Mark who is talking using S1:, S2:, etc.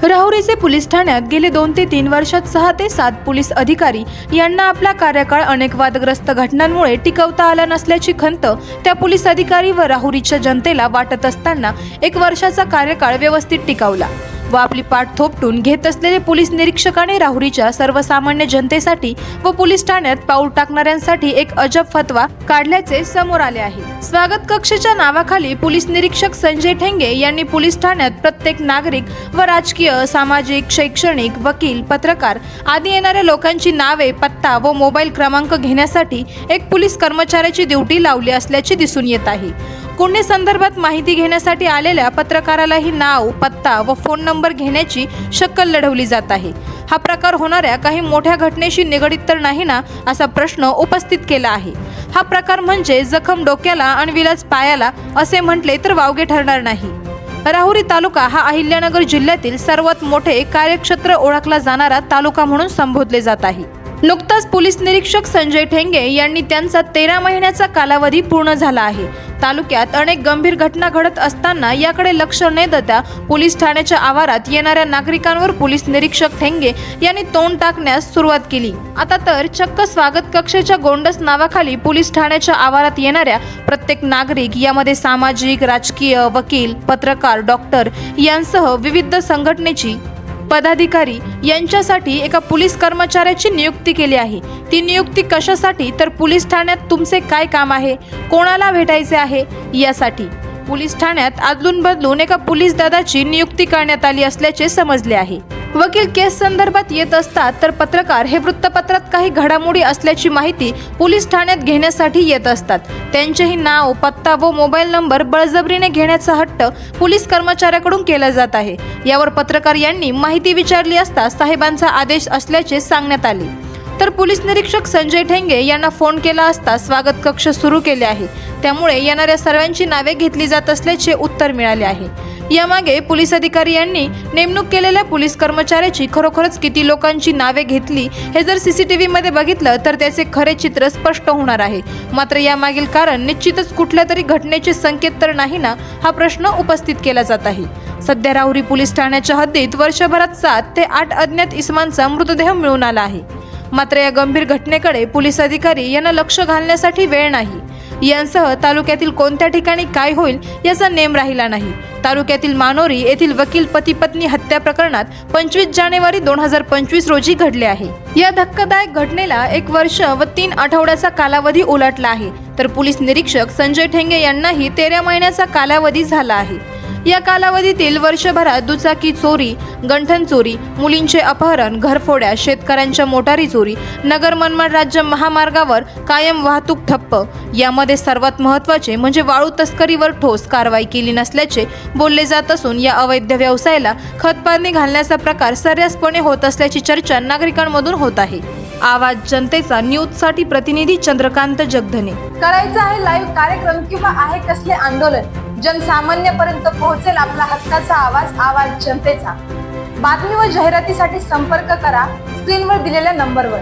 S1: राहुरीचे police ठाण्यात गेले 2 ते 3 वर्षात 6 ते 7 पोलीस अधिकारी यांना आपला कार्यकाळ अनेक वादग्रस्त घटनांमुळे टिकवता आला नसल्याची खंत त्या पोलीस अधिकारी व राहुरीच्या जनतेला वाटत असताना 1 वर्षाचा कार्यकाळ व्यवस्थित टिकवला व आपली पाठ थोपटून घेत असलेले पोलीस निरीक्षकाने राहुरीच्या सर्वसामान्य जनतेसाठी व पोलीस ठाण्यात पाऊल टाकणाऱ्यांसाठी एक अजब फतवा काढल्याचे समोर आले आहे। स्वागत कक्षाच्या नावाखाली पोलीस निरीक्षक संजय ठेंगे यांनी पोलीस ठाण्यात प्रत्येक नागरिक व राजकीय, सामाजिक, शैक्षणिक, वकील, पत्रकार आदी येणाऱ्या लोकांची नावे, पत्ता व मोबाईल क्रमांक घेण्यासाठी एक पोलीस कर्मचाऱ्याची ड्युटी लावली असल्याचे दिसून येत आहे। गुन्हे संदर्भात माहिती घेण्यासाठी आलेल्या पत्रकारालाही नाव, पत्ता व फोन नंबर घेण्याची शक्कल लढवली जात आहे। हा प्रकार होणाऱ्या काही मोठ्या घटनेशी निगडित तर नाही ना, असा प्रश्न उपस्थित केला आहे। हा प्रकार म्हणजे जखम डोक्याला आणि विलाज पायाला असे म्हटले तर वावगे ठरणार नाही। राहुरी तालुका हा अहिल्यानगर जिल्ह्यातील सर्वात मोठे कार्यक्षेत्र ओळखला जाणारा तालुका म्हणून संबोधले जात आहे। नुकताच पोलीस निरीक्षक संजय ठेंगे यांनी त्यांचा 13 महिन्याचा कालावधी पूर्ण झाला आहे। तालुक्यात अनेक गंभीर घटना घडत असताना याकडे लक्ष न देता पोलीस ठाण्याच्या आवारात येणाऱ्या नागरिकांवर पोलीस निरीक्षक ठेंगे यांनी तोंड टाकण्यास सुरुवात केली। आता तर चक्क स्वागत कक्षाच्या गोंडस नावाखाली पोलीस ठाण्याच्या आवारात येणाऱ्या प्रत्येक नागरिक, यामध्ये सामाजिक, राजकीय, वकील, पत्रकार, डॉक्टर यांसह विविध संघटनेची पदाधिकारी यांच्यासाठी एका पोलीस कर्मचाऱ्याची नियुक्ती केली आहे। ती नियुक्ती कशासाठी तर पोलीस ठाण्यात तुमचे काय काम आहे, कोणाला भेटायचे आहे यासाठी पोलीस ठाण्यात अदलून बदलून एका पोलीस दादाची नियुक्ती करण्यात आली असल्याचे समजले आहे। वकील केस संदर्भात येत असतात तर पत्रकार हे वृत्तपत्रात काही घडामोडी असल्याची माहिती पोलीस ठाण्यात घेण्यासाठी येत असतात। त्यांचेही नाव, पत्ता व मोबाईल नंबर बळजबरीने घेण्याचा हट्ट पोलीस कर्मचाऱ्याकडून केला जात आहे। यावर पत्रकार यांनी माहिती विचारली असता साहेबांचा आदेश असल्याचे सांगण्यात आले। तर पोलीस निरीक्षक संजय ठेंगे यांना फोन केला असता स्वागत कक्ष सुरू केले आहे, त्यामुळे येणाऱ्या सर्वांची नावे घेतली जात असल्याचे उत्तर मिळाले आहे। यामागे पोलीस अधिकारी यांनी नेमणूक केलेल्या पोलीस कर्मचाऱ्याची खरोखरच किती लोकांची नावे घेतली हे जर CCTV मध्ये बघितलं तर त्याचे खरे चित्र स्पष्ट होणार आहे। मात्र यामागील कारण निश्चितच कुठल्या तरी घटनेचे संकेत तर नाही ना, हा प्रश्न उपस्थित केला जात आहे। सध्या राहुरी पोलीस ठाण्याच्या हद्दीत वर्षभरात 7 ते 8 अज्ञात इसमांचा मृतदेह मिळून आला आहे। मात्र या गंभीर घटनेकडे पोलीस अधिकारी यांना लक्ष घालण्यासाठी वेळ नाही। यांसह तालुक्यातील कोणत्या ठिकाणी काय होईल याचा नेम राहिला नाही। तालुक्यातील मानोरी येथील वकील पती पत्नी हत्या प्रकरणात 25 जानेवारी 2025 रोजी घडले आहे। या धक्कादायक घटनेला 1 वर्ष व 3 आठवड्याचा कालावधी उलटला आहे, तर पोलीस निरीक्षक संजय ठेंगे यांनाही 13 महिन्याचा कालावधी झाला आहे। या कालावधीतील वर्षभरात दुचाकी चोरी, गंठन चोरी, मुलींचे अपहरण, घरफोड्या, शेतकऱ्यांच्या मोटारी चोरी, नगर मनमाड राज्य महामार्गावर कायम वाहतूक ठप्प, यामध्ये सर्वात महत्त्वाचे म्हणजे वाळू तस्करीवर ठोस कारवाई केली नसल्याचे बोलले जात असून या अवैध व्यवसायाला खतपाणी घालण्याचा प्रकार सर्रासपणे होत असल्याची चर्चा नागरिकांमधून होत आहे। आवाज जनतेचा न्यूजसाठी प्रतिनिधी चंद्रकांत जगधने।
S2: करायचा आहे लाईव्ह कार्यक्रम किंवा आहे कसले आंदोलन, जनसामान्यपर्यंत पोहोचेल आपला हक्काचा आवाज, आवाज जनतेचा। बातमी व जाहिरातीसाठी संपर्क करा स्क्रीनवर दिलेल्या नंबरवर।